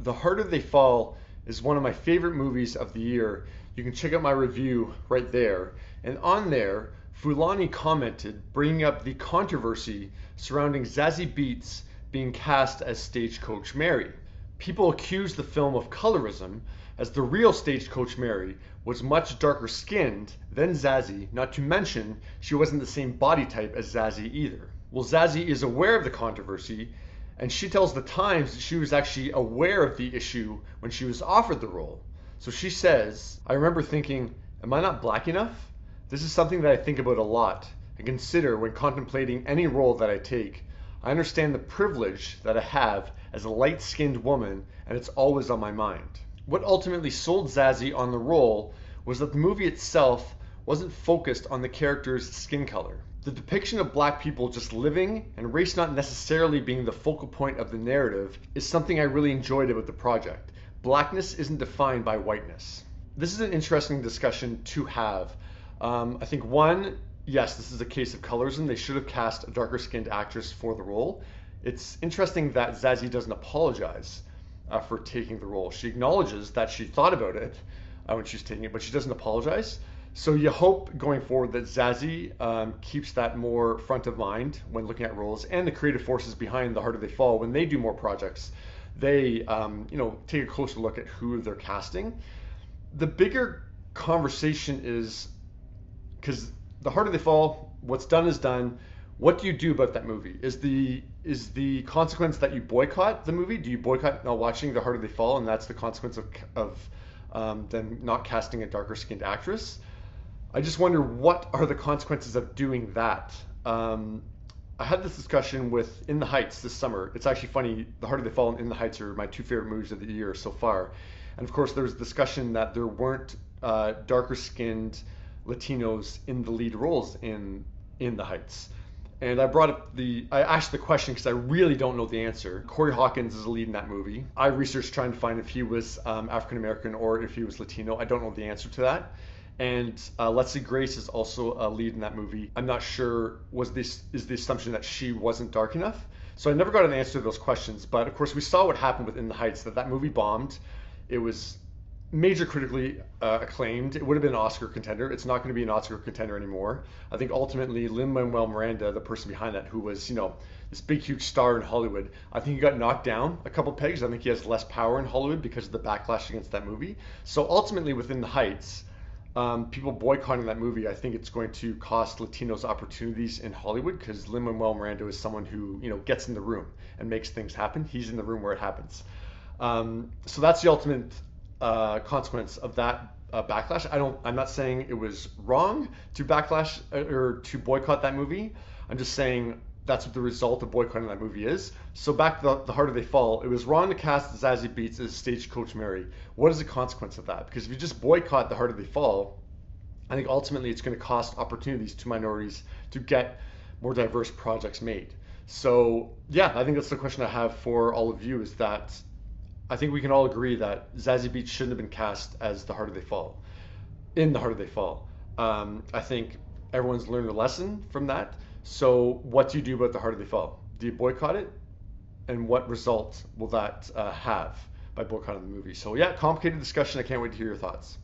The Harder They Fall is one of my favorite movies of the year. You can check out my review right there. And on there, Fulani commented, bringing up the controversy surrounding Zazie Beetz being cast as Stagecoach Mary. People accused the film of colorism, as the real Stagecoach Mary was much darker skinned than Zazie, not to mention she wasn't the same body type as Zazie either. Well, Zazie is aware of the controversy, and she tells the Times that she was actually aware of the issue when she was offered the role. So she says, "I remember thinking, am I not black enough? This is something that I think about a lot and consider when contemplating any role that I take. I understand the privilege that I have as a light-skinned woman, and it's always on my mind." What ultimately sold Zazie on the role was that the movie itself wasn't focused on the character's skin color. The depiction of black people just living and race not necessarily being the focal point of the narrative is something I really enjoyed about the project. Blackness isn't defined by whiteness. This is an interesting discussion to have. I think one, yes, this is a case of colorism. They should have cast a darker skinned actress for the role. It's interesting that Zazie doesn't apologize for taking the role. She acknowledges that she thought about it when she's taking it, but she doesn't apologize. So you hope going forward that Zazie keeps that more front of mind when looking at roles, and the creative forces behind The Harder They Fall, when they do more projects, they take a closer look at who they're casting. The bigger conversation is, because The Harder They Fall, what's done is done. What do you do about that movie? Is the consequence that you boycott the movie? Do you boycott not watching The Harder They Fall, and that's the consequence of them not casting a darker skinned actress? I just wonder, what are the consequences of doing that? I had this discussion with In the Heights this summer. It's actually funny, The Harder They Fall and In the Heights are my two favorite movies of the year so far. And of course, there was discussion that there weren't darker skinned Latinos in the lead roles in The Heights. And I asked the question because I really don't know the answer. Corey Hawkins is a lead in that movie. I researched trying to find if he was African American or if he was Latino. I don't know the answer to that. And Leslie Grace is also a lead in that movie. I'm not sure, is the assumption that she wasn't dark enough? So I never got an answer to those questions. But of course, we saw what happened with In the Heights, that movie bombed. It was major critically acclaimed. It would have been an Oscar contender. It's not going to be an Oscar contender anymore. I think ultimately Lin-Manuel Miranda, the person behind that, who was, this big, huge star in Hollywood, I think he got knocked down a couple pegs. I think he has less power in Hollywood because of the backlash against that movie. So ultimately, within the Heights, people boycotting that movie, I think it's going to cost Latinos opportunities in Hollywood, because Lin-Manuel Miranda is someone who gets in the room and makes things happen. He's in the room where it happens. So that's the ultimate consequence of that backlash. I'm not saying it was wrong to backlash or to boycott that movie. I'm just saying that's what the result of boycotting that movie is. So back to The Harder They Fall, it was wrong to cast Zazie Beetz as Stagecoach Mary. What is the consequence of that? Because if you just boycott The Harder They Fall, I think ultimately it's going to cost opportunities to minorities to get more diverse projects made. So yeah, I think that's the question I have for all of you, is that I think we can all agree that Zazie Beetz shouldn't have been cast as The Harder They Fall, in The Harder They Fall. I think everyone's learned a lesson from that. So what do you do about The Harder They Fall? Do you boycott it? And what result will that have by boycotting the movie? So yeah, complicated discussion. I can't wait to hear your thoughts.